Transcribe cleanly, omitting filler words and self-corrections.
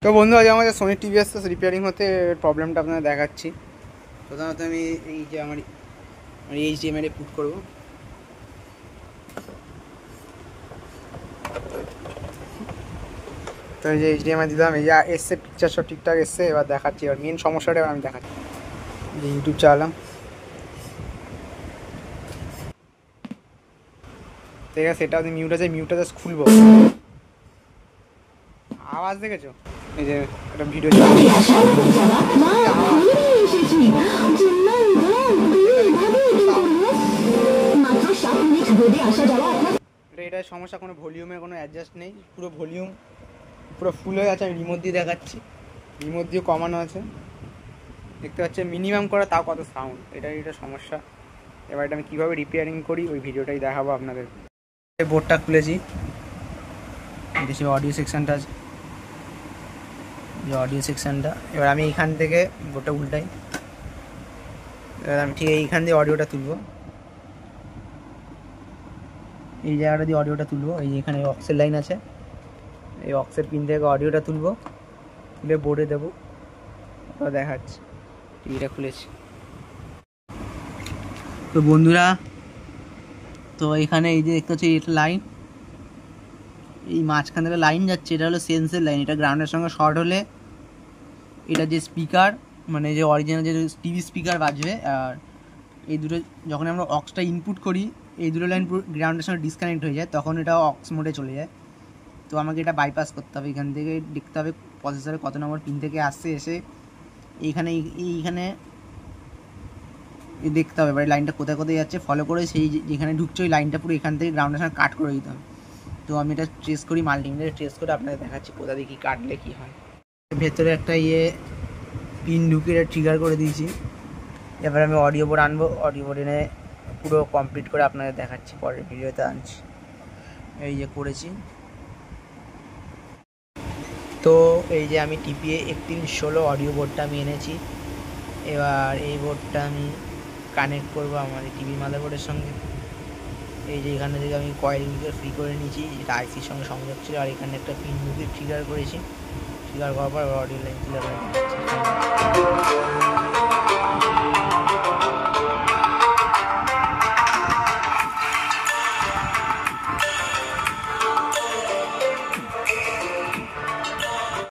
তো বন্ধু, আজ আমাদের সোনি টিভিএস রিপেয়ারিং হতে প্রবলেমটা আপনাদের দেখাচ্ছি। প্রথমত আমি এই যে আমার এইচডিএমআই পুট করব। তো এই যে এইচডিএমআই দিলাম, এই যে এসছে, পিকচার সব ঠিকঠাক এসছে। এবার দেখাচ্ছি, এবার মেন সমস্যাটা আমি দেখাচ্ছি। যে ইউটিউব চালালাম, ঠিক আছে, সেটা আমি মিউটটা জাস্ট খুলবো। আওয়াজ দেখেছো? এই যে একটা ভিডিও এটার সমস্যা, কোনো ভলিউমের কোনো অ্যাডজাস্ট নেই, পুরো ভলিউম পুরো ফুল হয়ে আছে। আমি রিমোট দিয়ে দেখাচ্ছি, রিমোট দিয়ে কমানো আছে, দেখতে পাচ্ছি মিনিমাম করা, তাও কত সাউন্ড। এটা সমস্যা। এবার এটা আমি কীভাবে রিপেয়ারিং করি ওই ভিডিওটাই দেখাবো আপনাদের। বোর্ডটা খুলেছি, দেশে অডিও সেকশানটা আছে, যে অডিও সেকশানটা। এবার আমি এইখান থেকে বোর্ডটা উল্টাই। এবার আমি ঠিক এইখান দিয়ে অডিওটা তুলবো, এই জায়গাটা দিয়ে অডিওটা তুলবো। এই যে এখানে অক্সের লাইন আছে, এই অক্সের পিন থেকে অডিওটা তুলবো, তুলে বোর্ডে দেবো। দেখাচ্ছি, টিভিটা খুলেছি। তো বন্ধুরা, তো এখানে এই যে দেখতে হচ্ছে এটা লাইন, এই মাঝখান থেকে লাইন যাচ্ছে, এটা হলো সেন্সের লাইন। এটা গ্রাউন্ডের সঙ্গে শর্ট হলে এটা যে স্পিকার, মানে যে অরিজিনাল যে টিভি স্পিকার বাজবে। আর এই দুটো যখন আমরা অক্সটা ইনপুট করি, এই দুটো লাইন পুরো গ্রাউন্ডের সঙ্গে ডিসকানেক্ট হয়ে যায়, তখন এটা অক্স মোডে চলে যায়। তো আমাকে এটা বাইপাস করতে হবে। এখান থেকে দেখতে হবে প্রসেসরে কত নম্বর পিন থেকে আসছে, এসে এইখানে দেখতে হবে এবার লাইনটা কোথায় কোথায় যাচ্ছে, ফলো করে সেই যেখানে ঢুকছে ওই লাইনটা পুরো এখান থেকে গ্রাউন্ডের সঙ্গে কাট করে দিতে হবে। তো আমি এটা ট্রেস করি, মাল্টিমিটারে ট্রেস করে আপনাদের দেখাচ্ছি কোথা দিয়ে কী কাটলে কী হয়। ভেতরে একটা পিন ঢুকিয়ে এটা ট্রিগার করে দিয়েছি। এবার আমি অডিও বোর্ড আনবো, অডিও বোর্ড এনে পুরো কমপ্লিট করে আপনাদের দেখাচ্ছি, পরের ভিডিওতে আনছি। এই যে করেছি। তো এই যে আমি টিপিএ 3116 অডিও বোর্ডটা আমি এনেছি। এবার এই বোর্ডটা আমি কানেক্ট করবো আমার টিভি মাদারবোর্ডের সঙ্গে। এই যে এখানে থেকে আমি কয়েলগুলো ফ্রি করে নিয়েছি, যেটা আইসির সঙ্গে সংযোগ ছিল। আর এখানে একটা পিন ঢুকিয়ে ট্রিগার করেছি। ট্রিগার করার পর অডিও লাইন তুলে